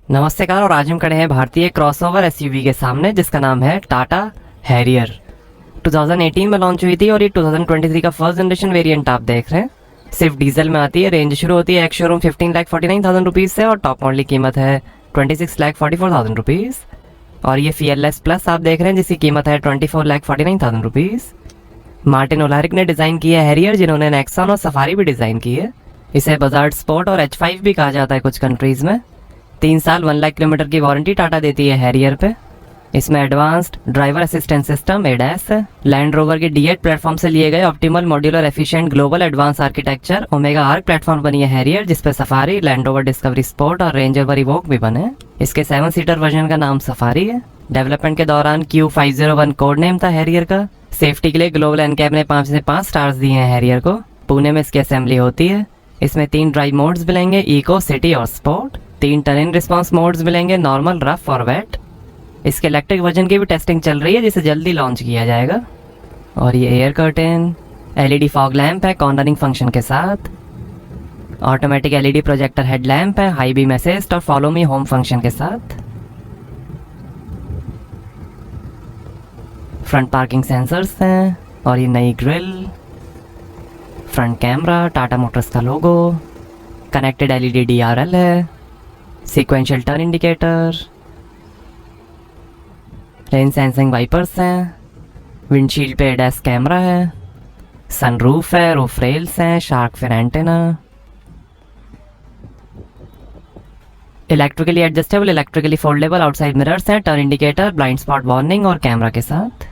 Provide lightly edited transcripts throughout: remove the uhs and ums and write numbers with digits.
नमस्कार। और आज हम खड़े हैं भारतीय क्रॉसओवर एसयूवी के सामने जिसका नाम है टाटा हैरियर। 2018 में लॉन्च हुई थी और ये 2023 का फर्स्ट जनरेशन वेरिएंट आप देख रहे हैं। सिर्फ डीजल में आती है। रेंज शुरू होती है एक्स शोरूम 15,49,000 रुपीज़ से और टॉप मॉडल की कीमत है 26,44,000 रुपीज़। और ये फीएलएस प्लस आप देख रहे हैं जिसकी कीमत है 24,49,000 रुपीज़। मार्टिन ओलारिक ने डिज़ाइन की है हैरियर, जिन्होंने नेक्सॉन और सफारी भी डिज़ाइन की है। इसे बजाज स्पोर्ट और H5 भी कहा जाता है कुछ कंट्रीज़ में। 3 साल 1 लाख किलोमीटर की वारंटी टाटा देती है हैरियर पे। इसमें advanced driver assistant system ADAS है। लैंड रोवर के D8 प्लेटफॉर्म से लिए गए optimal modular efficient global advance architecture omega arc platform बनी है हैरियर, जिसपे safari, land rover discovery sport और रेंज रोवर इवोक भी बने। इसके 7 सीटर वर्जन का नाम सफारी है। डेवलपमेंट के दौरान Q501 कोड नेम था हैरियर का। सेफ्टी के लिए ग्लोबल एनकैप ने 5 से 5 स्टार्स दिए हैं हैरियर को। पुणे में इसकी असेंबली होती है। इसमें 3 ड्राइव मोड्स मिलेंगे, इको, सिटी और स्पोर्ट। 3 टर्न रिस्पॉन्स मोड्स मिलेंगे, नॉर्मल, रफ और वेट। इसके इलेक्ट्रिक वर्जन की भी टेस्टिंग चल रही है जिसे जल्दी लॉन्च किया जाएगा। और ये air curtain LED fog lamp है कॉर्नरिंग फंक्शन के साथ। ऑटोमेटिक LED प्रोजेक्टर हेडलैम्प है हाई बीम असिस्ट और फॉलो मी होम फंक्शन के साथ। फ्रंट पार्किंग सेंसर्स हैं और ये नई grill. Front camera, Tata Motors का लोगो, कनेक्टेड LED DRL है, sequential turn indicator, rain sensing wipers हैं, विंडशील्ड पे ADAS कैमरा है, सनरूफ है, रूफ रेल्स हैं, shark fin antenna, electrically adjustable electrically foldable outside mirrors हैं, turn indicator, blind spot warning और camera के साथ।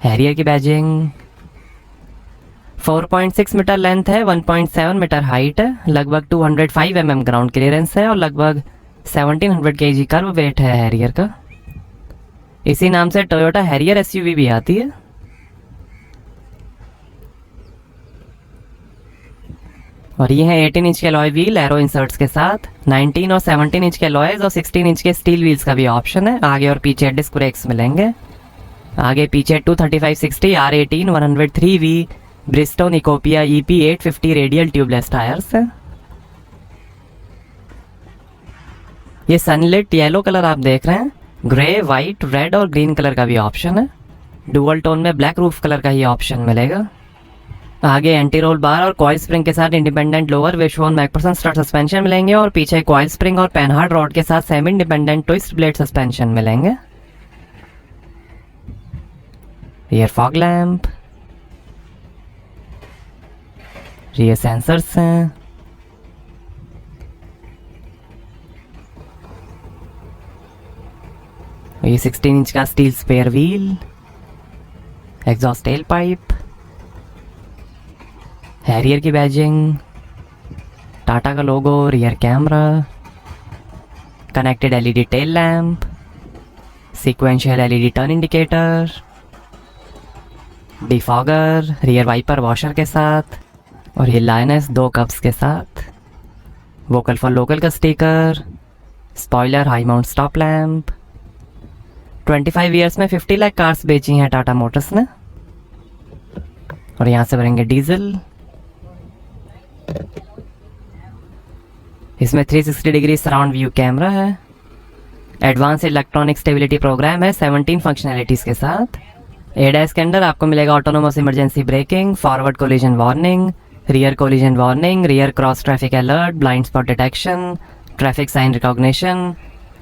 हैरियर की बैजिंग 4.6 मीटर लेंथ है, 1.7 मीटर हाइट है, लगभग 205 mm ग्राउंड क्लियरेंस है और लगभग 1700 kg कर्व वेट है हैरियर का। इसी नाम से टोयोटा हैरियर एसयूवी भी आती है। और ये है 18 इंच के अलॉय व्हील एरो इंसर्ट्स के साथ। 19 और 17 इंच के अलॉयज और 16 इंच के स्टील व्हील्स का भी ऑप्शन है। आगे और पीछे डिस्क ब्रेक्स मिलेंगे। आगे पीछे 235/60 R18 103V Bridgestone Ecopia EP 850 radial tubeless tyres है। ये सनलिट येलो कलर आप देख रहे हैं। ग्रे, वाइट, रेड और ग्रीन कलर का भी ऑप्शन है। डुअल टोन में ब्लैक रूफ कलर का ही ऑप्शन मिलेगा। आगे एंटी रोल बार और कॉइल स्प्रिंग के साथ independent lower wishbone McPherson strut suspension मिलेंगे और पीछे कॉइल स्प्रिंग और पेनहार्ड रॉड के साथ semi independent twist blade suspension मिलेंगे। Rear fog lamp, rear sensors हैं। ये 16 इंच का steel spare wheel, exhaust tail pipe, Harrier की बैजिंग, टाटा का logo, rear camera, connected LED tail lamp, sequential LED turn indicator, defogger, rear wiper washer के साथ और ये लायनेस 2 कप्स के साथ। वोकल फॉर लोकल का sticker, spoiler, high mount stop lamp. 25 years में 50 लाख कार्स बेची हैं टाटा मोटर्स ने। और यहाँ से भरेंगे डीजल। इसमें 360 डिग्री सराउंड व्यू कैमरा है। एडवांस इलेक्ट्रॉनिक स्टेबिलिटी प्रोग्राम है 17 फंक्शनैलिटीज़ के साथ। ADAS के अंदर आपको मिलेगा autonomous emergency braking, forward collision warning, rear collision warning, rear cross traffic alert, blind spot detection, traffic sign recognition,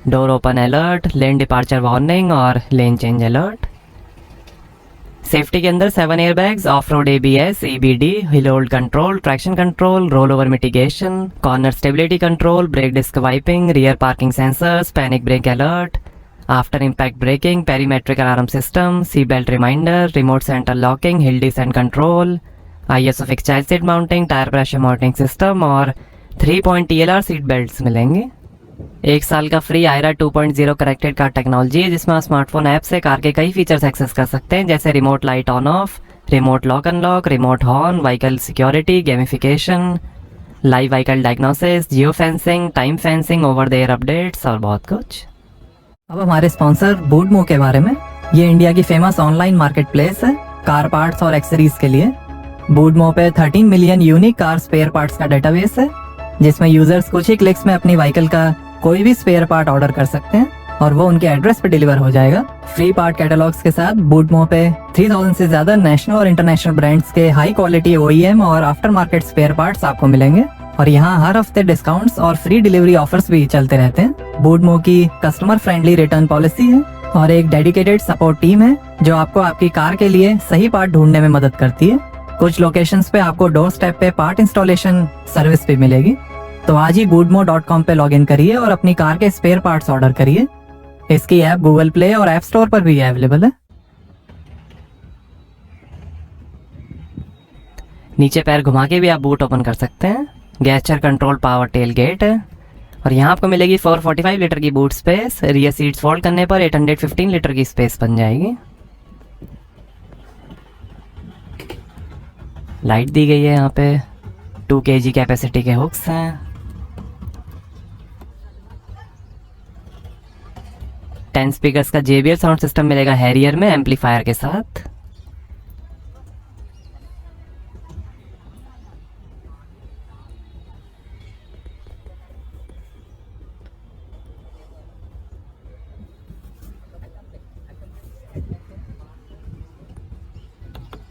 door open alert, lane departure warning और lane change alert. Safety के अंदर 7 airbags, off road ABS, EBD, hill hold control, traction control, roll over mitigation, corner stability control, brake disc wiping, rear parking sensors, panic brake alert, after impact braking, perimetric alarm system, seat belt reminder, remote centre locking, hill descent control, ISO fix child seat mounting, tyre pressure monitoring system और 3 point TLR seat belts मिलेंगे। 1 साल का free IRA 2.0 connected car technology है जिसमें आप smartphone app से car के कई फीचर्स एक्सेस कर सकते हैं, जैसे remote light on off, remote lock unlock, remote horn, vehicle security, gamification, live vehicle diagnosis, geo fencing, time fencing, over the air updates और बहुत कुछ। अब हमारे स्पॉन्सर बूडमो के बारे में। ये इंडिया की फेमस ऑनलाइन मार्केट प्लेस है कार पार्ट्स और एक्सेसरीज के लिए। बूडमो पे 13 million unique car spare parts का डेटाबेस है। जिसमें यूजर्स कुछ ही क्लिक्स में अपनी व्हीकल का कोई भी स्पेयर पार्ट ऑर्डर कर सकते हैं और वो उनके एड्रेस पे डिलीवर हो जाएगा। फ्री पार्ट कैटलॉग्स के साथ बूटमो पे 3000 से ज्यादा नेशनल और इंटरनेशनल ब्रांड्स के हाई क्वालिटी OEM और आफ्टर मार्केट स्पेयर पार्ट्स आपको मिलेंगे और यहाँ हर हफ्ते डिस्काउंट्स और फ्री डिलीवरी ऑफर्स भी चलते रहते हैं। बूटमो की कस्टमर फ्रेंडली रिटर्न पॉलिसी है और एक डेडिकेटेड सपोर्ट टीम है जो आपको आपकी कार के लिए सही पार्ट ढूंढने में मदद करती है। कुछ लोकेशंस पे आपको डोर स्टेप पे पार्ट इंस्टॉलेशन सर्विस भी मिलेगी। तो आज ही bootmo.com पे लॉगिन करिए और अपनी कार के स्पेयर पार्ट्स ऑर्डर करिए। इसकी ऐप गूगल प्ले और ऐप स्टोर पर भी अवेलेबल है। नीचे पैर घुमा के भी आप बूट ओपन कर सकते हैं। Gesture control power tail gate है और यहाँ आपको मिलेगी 445 लीटर की boot space. Rear seats fold करने पर 815 लीटर की स्पेस बन जाएगी। लाइट दी गई है यहाँ पे। 2 kg कैपेसिटी के हुक्स हैं। 10 स्पीकर्स का JBL साउंड सिस्टम मिलेगा हैरियर में एम्पलीफायर के साथ।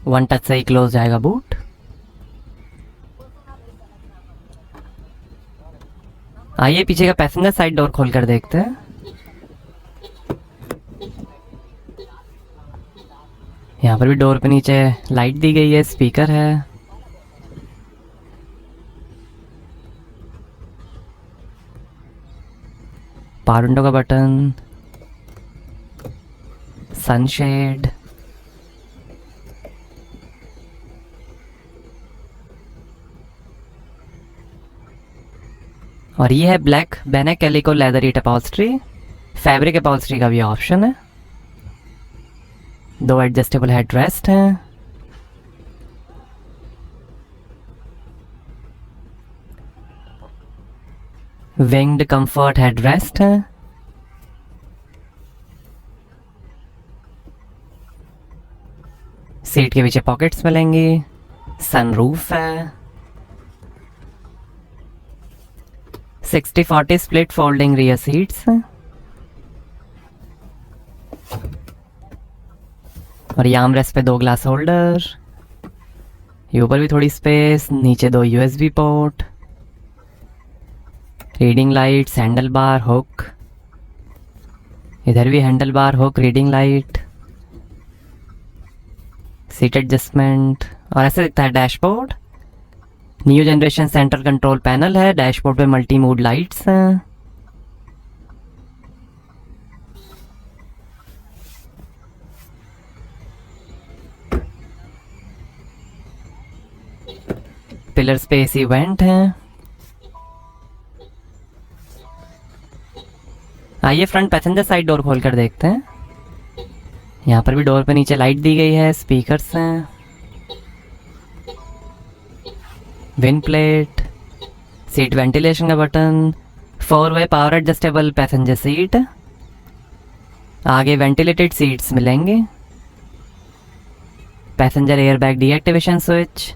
वन टच से ही क्लोज जाएगा बूट। आइए पीछे का पैसेंजर साइड डोर खोलकर देखते हैं। यहाँ पर भी डोर पे नीचे लाइट दी गई है, स्पीकर है। पावर विंडो का बटन, सनशेड, और ये है ब्लैक बेनेक कैलिको लेदर ईट अपॉल्स्ट्री। फैब्रिक अपॉल्स्ट्री का भी ऑप्शन है। 2 एडजस्टेबल हेड रेस्ट हैं। विंग्ड कंफर्ट हेड रेस्ट है। सीट के पीछे पॉकेट्स मिलेंगी। सनरूफ है। 60-40 स्प्लिट फोल्डिंग रियर सीट्स हैं। और ये आर्मरेस्ट पे 2 ग्लास होल्डर। ये ऊपर भी थोड़ी स्पेस, नीचे 2 USB port, reading lights, handle bar, hook. इधर भी handle bar, hook, reading light, seat adjustment. और ऐसे दिखता है dashboard. New generation central control panel है। डैशबोर्ड पे मल्टी मूड लाइट्स हैं। पिलर्स पे AC वेंट हैं। आइए फ्रंट पैसेंजर साइड डोर खोलकर देखते हैं। यहाँ पर भी डोर पे नीचे लाइट दी गई है, स्पीकर्स हैं, विंड प्लेट, सीट वेंटिलेशन का बटन, 4-वे पावर एडजस्टेबल पैसेंजर सीट। आगे वेंटिलेटेड सीट्स मिलेंगे। Passenger airbag deactivation switch,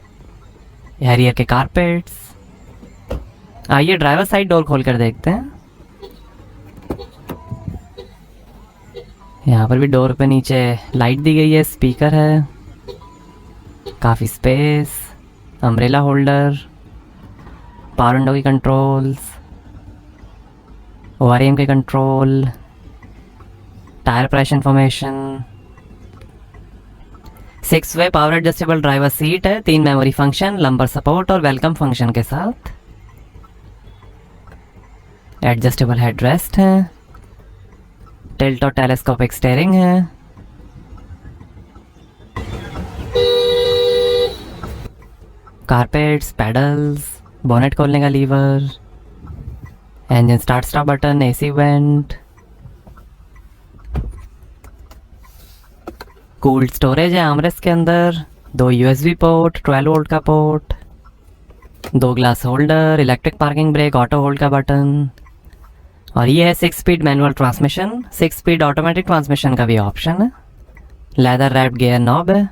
Harrier के कारपेट्स। आइए ड्राइवर साइड डोर खोलकर देखते हैं। यहाँ पर भी डोर पे नीचे लाइट दी गई है, स्पीकर है, काफ़ी space, umbrella holder, power window की कंट्रोल्स, ORM के कंट्रोल, टायर प्रेशर इन्फॉर्मेशन, 6-वे पावर एडजस्टेबल ड्राइवर सीट है, 3 मेमोरी फंक्शन, लंबर सपोर्ट और वेलकम फंक्शन के साथ। एडजस्टेबल हेड रेस्ट है, टिल्ट और टेलीस्कोपिक स्टीयरिंग है। कारपेट्स, पैडल्स, बोनेट खोलने का lever, engine start stop button, AC vent, cooled storage है आर्मरेस्ट के अंदर, 2 USB पोर्ट, 12 वोल्ट का port, 2 glass holder, electric parking brake, auto hold का बटन। और ये है 6 speed manual transmission. 6 speed automatic transmission का भी ऑप्शन है। लेदर रैप्ड गियर नॉब है।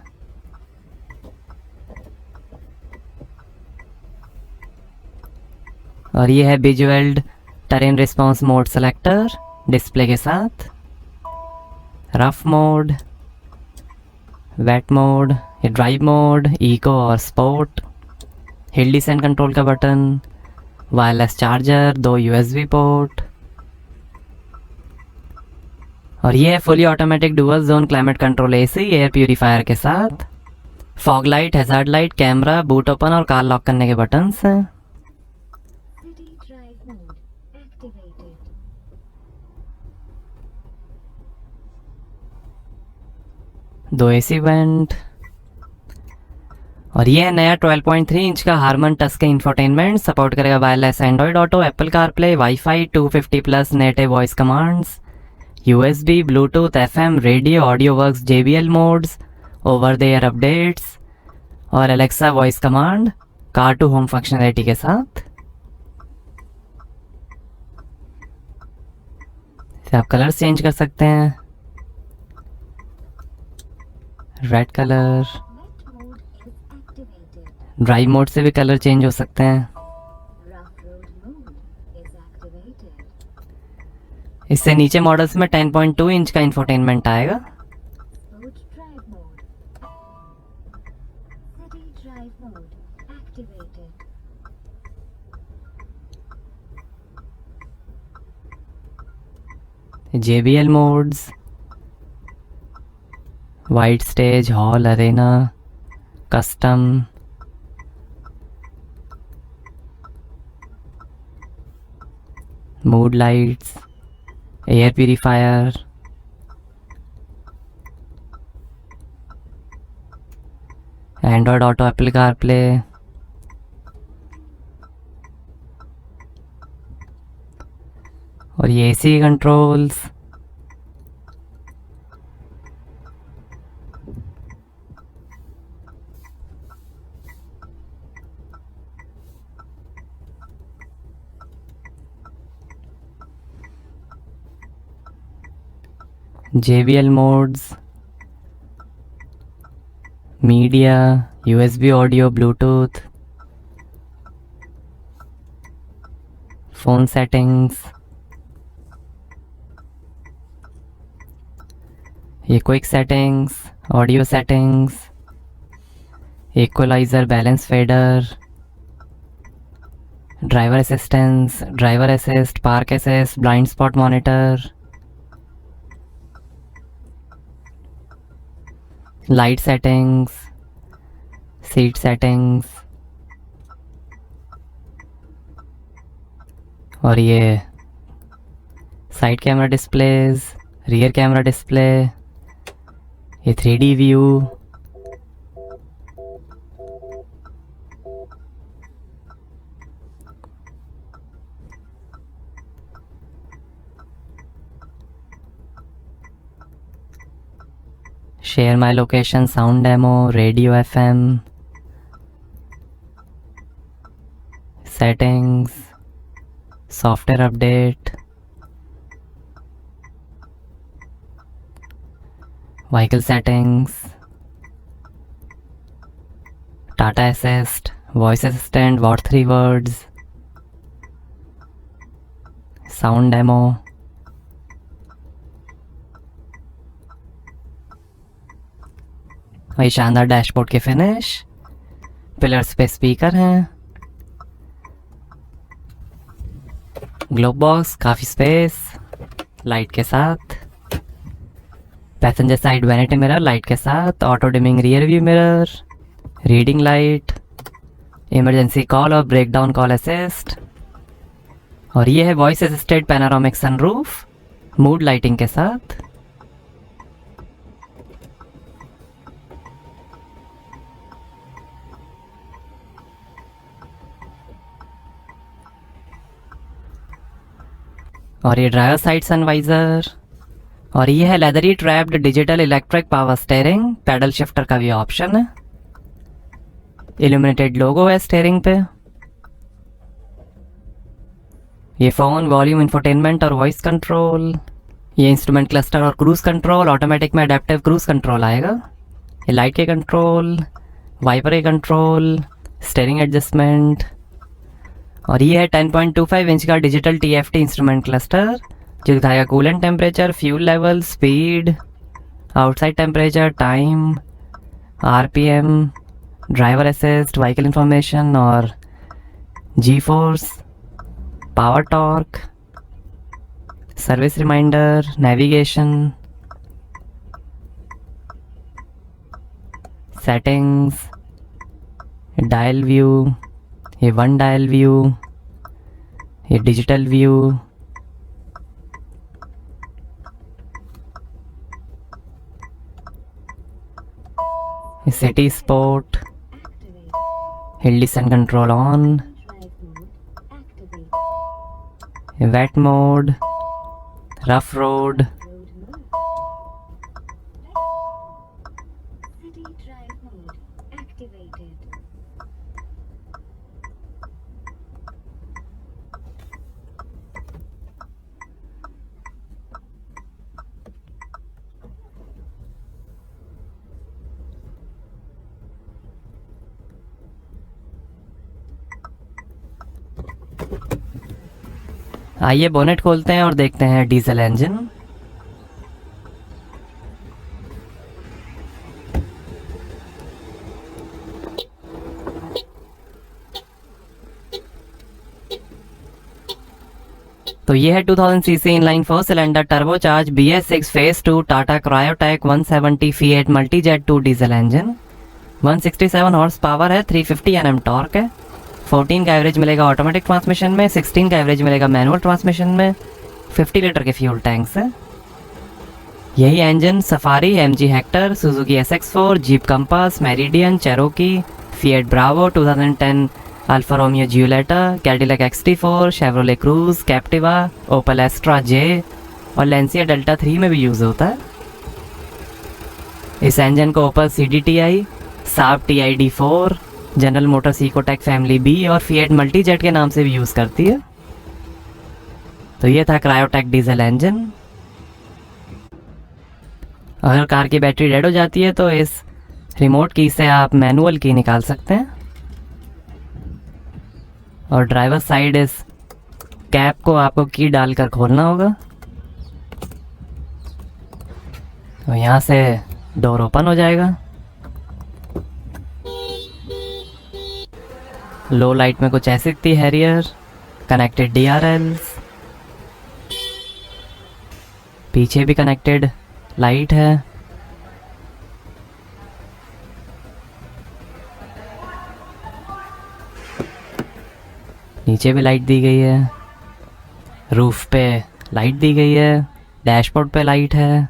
और ये है बिजुअल्ड terrain response mode selector display के साथ, रफ मोड, वेट मोड, ये ड्राइव मोड, इको और स्पोर्ट, हिल डिसेंट कंट्रोल का button, wireless charger, 2 USB port, और ये है fully automatic dual zone climate control AC air purifier के साथ, fog light, hazard light, camera, boot open और car lock करने के बटन्स हैं। City drive mode activated. 2 AC vent, और ये है नया 12.3 इंच का हारमन टच के इंफोटेनमेंट, सपोर्ट करेगा wireless Android Auto, Apple CarPlay, wifi, 250+ native voice commands, USB, Bluetooth, FM, radio, audio works, JBL modes, over the air updates और Alexa voice command, car to home functionality के साथ। इसे आप colour change कर सकते हैं, red colour, Wet mode is activated. Drive mode से भी कलर चेंज हो सकते हैं। Rough road mode is activated. इससे नीचे मॉडल्स में 10.2 इंच का इंफोटेनमेंट आएगा। Sport drive mode. City drive mode activated. JBL modes, wide stage, hall, arena, custom, mood lights, air purifier, Android Auto, Apple CarPlay, और ये AC controls, JBL modes, media, USB audio, Bluetooth, phone settings, ये quick settings, audio settings, equaliser, balance fader, driver assistance, driver assist, park assist, blind spot monitor, light settings, seat settings, और ये side camera displays, rear camera display, ये 3D view, share my location, sound demo, radio FM, settings, software update, vehicle settings, Tata assist, voice assistant, what 3 words, sound demo, वही शानदार dashboard के finish, pillars पे speaker हैं, globe box, काफ़ी space, light के साथ, passenger side vanity mirror light के साथ, auto dimming rear view mirror, reading light, emergency call और ब्रेकडाउन कॉल असिस्ट, और ये है voice assisted panoramic sunroof, mood lighting के साथ। और ये ड्राइवर साइड सनवाइजर, और ये है leathery trapped digital electric power steering, pedal shifter का भी ऑप्शन है, इल्यूमिनेटेड लोगो है स्टीयरिंग पे, ये फ़ोन, वॉल्यूम, इंफोटेनमेंट और वॉइस कंट्रोल, ये इंस्ट्रूमेंट क्लस्टर और क्रूज कंट्रोल, ऑटोमेटिक में अडेप्टिव क्रूज कंट्रोल आएगा, ये लाइट के कंट्रोल, वाइपर के कंट्रोल, स्टीयरिंग एडजस्टमेंट, और ये है 10.25 इंच का डिजिटल TFT इंस्ट्रूमेंट क्लस्टर जो दिखाएगा coolant temperature, fuel level, speed, outside temperature, time, RPM, driver assist, vehicle information और G force, power torque, service reminder, navigation, settings, dial view, ये one dial view, ये digital view, ये city sport, Activate. Hill descent control on, Drive mode. Activate. ये wet mode, rough road, Road mode. City drive mode. Activated. आइए bonnet खोलते हैं और देखते हैं डीजल इंजन। तो ये है 2000 CC inline 4 cylinder turbocharge BS6 phase 2 Tata Kryotec 170 Fiat Multijet 2 diesel engine. 167 horse power है, 350 Nm टॉर्क है। 14 का एवरेज मिलेगा ऑटोमेटिक ट्रांसमिशन में, 16 का एवरेज मिलेगा मैनुअल ट्रांसमिशन में। 50 लीटर के फ्यूल टैंक्स है। यही engine Safari, MG Hector, Suzuki SX4, Jeep Compass, Meridian, Cherokee, Fiat Bravo 2010, Alfa Romeo Giulietta, Cadillac XT4, Chevrolet Cruze, Captiva, Opel Astra J और लेंसिया delta 3 में भी यूज़ होता है। इस इंजन को ओपल CDTI, साब TID4, general Motors Ecotech family B और fiat Multijet के नाम से भी यूज़ करती है। तो ये था क्रायोटेक डीजल इंजन। अगर कार की बैटरी डेड हो जाती है तो इस रिमोट की से आप मैनुअल की निकाल सकते हैं और ड्राइवर साइड इस कैप को आपको की डालकर खोलना होगा। तो यहाँ से डोर ओपन हो जाएगा। लो लाइट में कुछ ऐसी दिखती है हैरियर, कनेक्टेड DRLs, पीछे भी कनेक्टेड लाइट है। नीचे भी लाइट दी गई है, रूफ पे लाइट दी गई है, डैशबोर्ड पे लाइट है।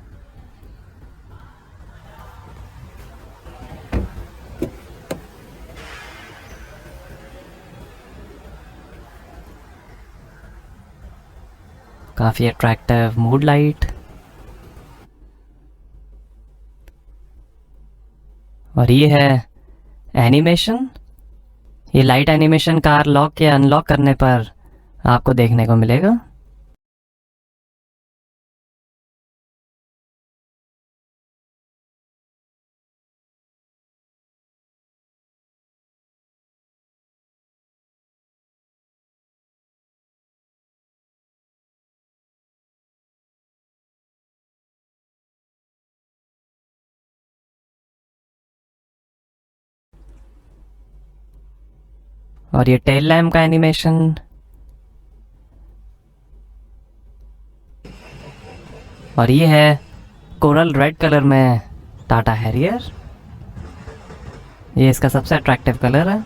काफ़ी अट्रैक्टिव मूड लाइट। और ये है एनिमेशन। ये लाइट एनिमेशन कार लॉक या अनलॉक करने पर आपको देखने को मिलेगा। और ये टेल लैम्प का एनिमेशन। और ये है कोरल रेड कलर में टाटा हैरियर। ये इसका सबसे अट्रैक्टिव कलर है।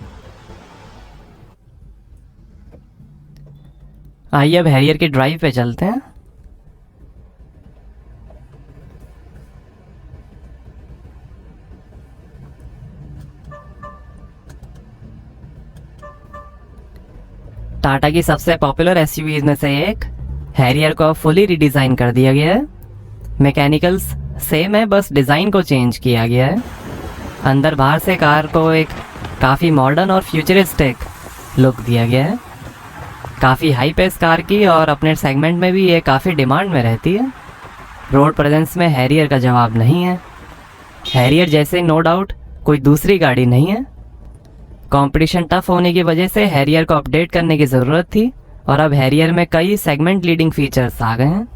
आइए अब हैरियर की ड्राइव पे चलते हैं। टाटा की सबसे पॉपुलर एसयूवीज में से एक हैरियर को फुली रिडिज़ाइन कर दिया गया है। मैकेनिकल्स सेम है, बस डिज़ाइन को चेंज किया गया है। अंदर बाहर से कार को एक काफ़ी मॉडर्न और फ्यूचरिस्टिक लुक दिया गया है। काफ़ी हाई पेस कार की और अपने सेगमेंट में भी ये काफ़ी डिमांड में रहती है। रोड प्रेजेंस में हैरियर का जवाब नहीं है। हैरियर जैसे नो डाउट कोई दूसरी गाड़ी नहीं है। कंपटीशन टफ होने की वजह से हैरियर को अपडेट करने की ज़रूरत थी और अब हैरियर में कई सेगमेंट लीडिंग फीचर्स आ गए हैं।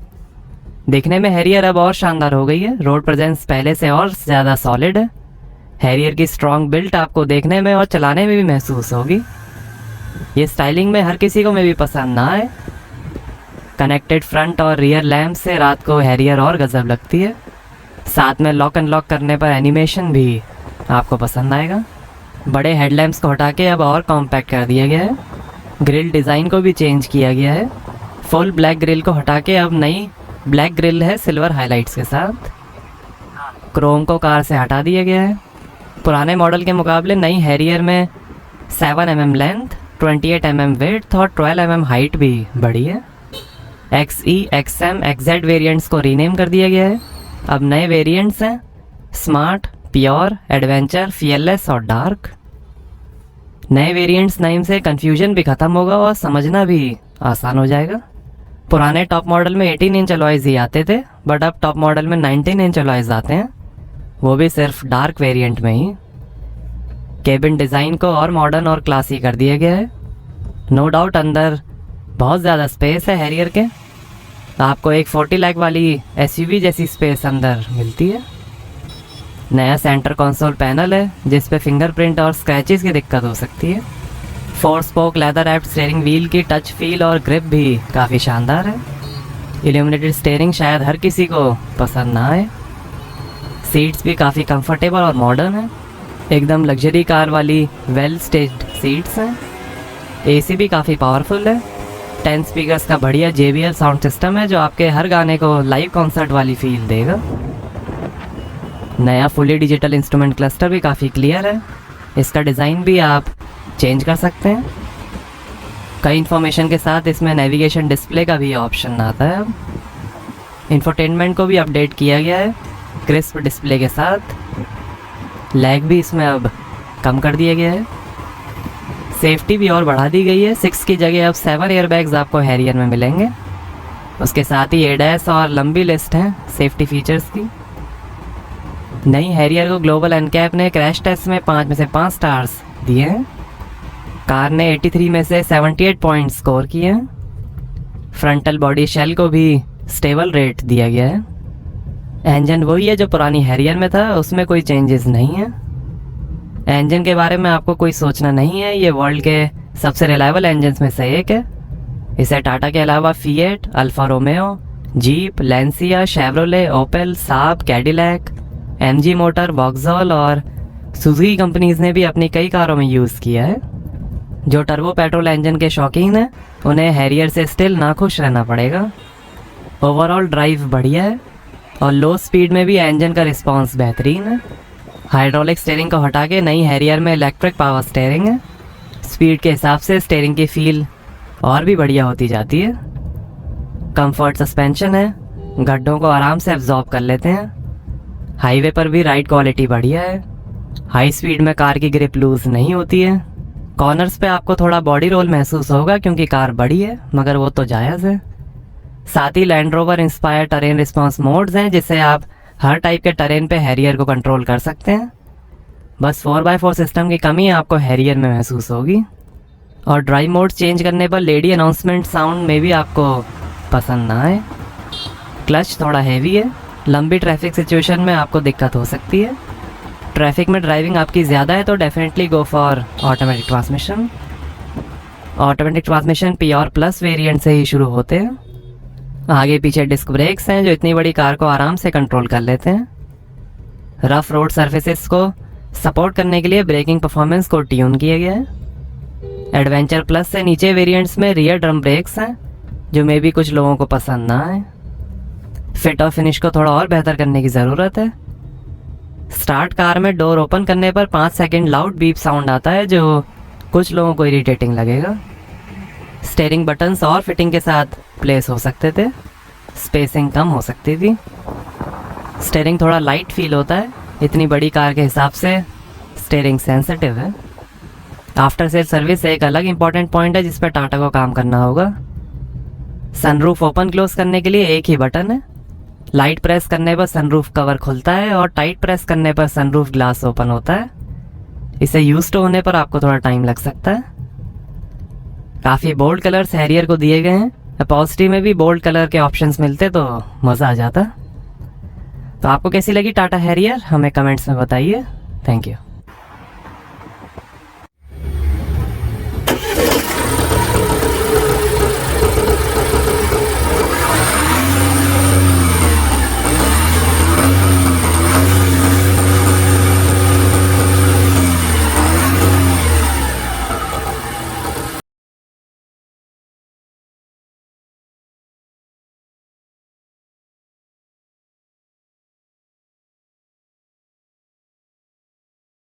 दिखने में हैरियर अब और शानदार हो गई है। रोड प्रेजेंस पहले से और ज़्यादा सॉलिड है। हैरियर की स्ट्रॉन्ग बिल्ट आपको देखने में और चलाने में भी महसूस होगी। ये स्टाइलिंग में हर किसी को में भी पसंद ना आए। कनेक्टेड फ्रंट और रियर लैम्प से रात को हैरियर और गजब लगती है। साथ में लॉक अनलॉक करने पर एनिमेशन भी आपको पसंद आएगा। बड़े हेडलैम्प्स को हटा के अब और कॉम्पैक्ट कर दिया गया है। ग्रिल डिज़ाइन को भी चेंज किया गया है। फुल ब्लैक ग्रिल को हटा के अब नई ब्लैक ग्रिल है सिल्वर हाइलाइट्स के साथ। क्रोम को कार से हटा दिया गया है। पुराने मॉडल के मुकाबले नई हैरियर में 7 mm लेंथ, 28 mm विड्थ और 12 mm हाइट भी बढ़ी है। XE, XM, XZ वेरिएंट्स को रीनेम कर दिया गया है। अब नए वेरिएंट्स हैं स्मार्ट, प्योर, एडवेंचर, फियरलेस और डार्क। नए वेरिएंट्स नेम से कन्फ्यूजन भी ख़त्म होगा और समझना भी आसान हो जाएगा। पुराने टॉप मॉडल में 18 इंच अलॉयज़ ही आते थे, बट अब टॉप मॉडल में 19 इंच अलॉयज़ आते हैं, वो भी सिर्फ डार्क वेरिएंट में ही। केबिन डिज़ाइन को और मॉडर्न और क्लासी कर दिया गया है। नो डाउट अंदर बहुत ज़्यादा स्पेस है हैरियर के। आपको एक 40 लाख वाली SUV जैसी स्पेस अंदर मिलती है। नया सेंटर कंसोल पैनल है जिस पे फिंगरप्रिंट और स्क्रैचेस की दिक्कत हो सकती है। 4 spoke leather wrapped steering wheel की टच फील और ग्रिप भी काफ़ी शानदार है। इल्यूमिनेटेड स्टीयरिंग शायद हर किसी को पसंद ना आए। सीट्स भी काफ़ी कंफर्टेबल और मॉडर्न है। एकदम लग्जरी कार वाली वेल स्टेज्ड सीट्स हैं। AC भी काफ़ी पावरफुल है। 10 स्पीकर्स का बढ़िया JBL साउंड सिस्टम है जो आपके हर गाने को लाइव कॉन्सर्ट वाली फील देगा। नया फुली डिजिटल इंस्ट्रूमेंट क्लस्टर भी काफ़ी क्लियर है। इसका डिज़ाइन भी आप चेंज कर सकते हैं। कई इन्फॉर्मेशन के साथ इसमें नेविगेशन डिस्प्ले का भी ऑप्शन आता है। अब इंफोटेनमेंट को भी अपडेट किया गया है क्रिस्प डिस्प्ले के साथ। लैग भी इसमें अब कम कर दिया गया है। सेफ्टी भी और बढ़ा दी गई है। 6 की जगह अब 7 एयरबैग्स आपको हैरियर में मिलेंगे। उसके साथ ही ADAS और लंबी लिस्ट है सेफ्टी फीचर्स की। नई हैरियर को ग्लोबल एनकैप ने क्रैश टेस्ट में 5 में से 5 स्टार्स दिए हैं। कार ने 83 में से 78 पॉइंट स्कोर किए हैं। फ्रंटल बॉडी शेल को भी स्टेबल रेट दिया गया है। इंजन वही है जो पुरानी हैरियर में था, उसमें कोई चेंजेस नहीं है। इंजन के बारे में आपको कोई सोचना नहीं है। ये वर्ल्ड के सबसे रिलायबल इंजन्स में से एक है। इसे टाटा के अलावा Fiat, Alfa Romeo, Jeep, Lancia, Chevrolet, Opel, Saab, Cadillac, MG motor, Vauxhall और सुजुकी कंपनीज ने भी अपनी कई कारों में यूज़ किया है। जो टर्बो पेट्रोल इंजन के शौकीन हैं उन्हें हैरियर से स्टिल नाखुश रहना पड़ेगा। ओवरऑल ड्राइव बढ़िया है और लो स्पीड में भी इंजन का रिस्पांस बेहतरीन है। हाइड्रोलिक स्टीयरिंग को हटा के नई हैरियर में इलेक्ट्रिक पावर स्टीयरिंग है। स्पीड के हिसाब से स्टीयरिंग की फील और भी बढ़िया होती जाती है। कंफर्ट सस्पेंशन है, गड्ढों को आराम से एब्जॉर्ब कर लेते हैं। हाईवे पर भी राइड क्वालिटी बढ़िया है। हाई स्पीड में कार की ग्रिप लूज नहीं होती है। कॉर्नर्स पे आपको थोड़ा बॉडी रोल महसूस होगा क्योंकि कार बड़ी है, मगर वो तो जायज़ है। साथ ही Land Rover inspire terrain response modes हैं जिससे आप हर टाइप के टरेन पे हैरियर को कंट्रोल कर सकते हैं। बस 4x4 सिस्टम की कमी आपको हैरियर में महसूस होगी। और ड्राइव मोड चेंज करने पर लेडी अनाउंसमेंट साउंड में भी आपको पसंद ना आए। क्लच थोड़ा हैवी है। लंबी ट्रैफिक सिचुएशन में आपको दिक्कत हो सकती है। ट्रैफिक में ड्राइविंग आपकी ज़्यादा है तो definitely go for automatic transmission. Automatic transmission pure plus variant से ही शुरू होते हैं। आगे पीछे डिस्क ब्रेक्स हैं जो इतनी बड़ी कार को आराम से कंट्रोल कर लेते हैं। रफ रोड सर्फेसेस को सपोर्ट करने के लिए ब्रेकिंग परफॉर्मेंस को ट्यून किया गया है। एडवेंचर प्लस से नीचे वेरिएंट्स में रियर ड्रम ब्रेक्स हैं जो मे भी कुछ लोगों को पसंद ना आए। फिट और फिनिश को थोड़ा और बेहतर करने की ज़रूरत है। स्टार्ट कार में डोर ओपन करने पर 5 सेकंड लाउड बीप साउंड आता है जो कुछ लोगों को इरिटेटिंग लगेगा। स्टीयरिंग बटन्स और फिटिंग के साथ प्लेस हो सकते थे। स्पेसिंग कम हो सकती थी। स्टीयरिंग थोड़ा लाइट फील होता है। इतनी बड़ी कार के हिसाब से स्टीयरिंग सेंसिटिव है। आफ्टर सेल सर्विस एक अलग इंपॉर्टेंट पॉइंट है जिस पर टाटा को काम करना होगा। सनरूफ ओपन क्लोज करने के लिए एक ही बटन है। लाइट प्रेस करने पर सनरूफ कवर खुलता है और टाइट प्रेस करने पर सनरूफ ग्लास ओपन होता है। इसे यूज टू होने पर आपको थोड़ा टाइम लग सकता है। काफ़ी बोल्ड कलर्स हैरियर को दिए गए हैं। अपॉल्स्ट्री में भी बोल्ड कलर के ऑप्शंस मिलते तो मज़ा आ जाता। तो आपको कैसी लगी टाटा हैरियर, हमें कमेंट्स में बताइए। Thank you.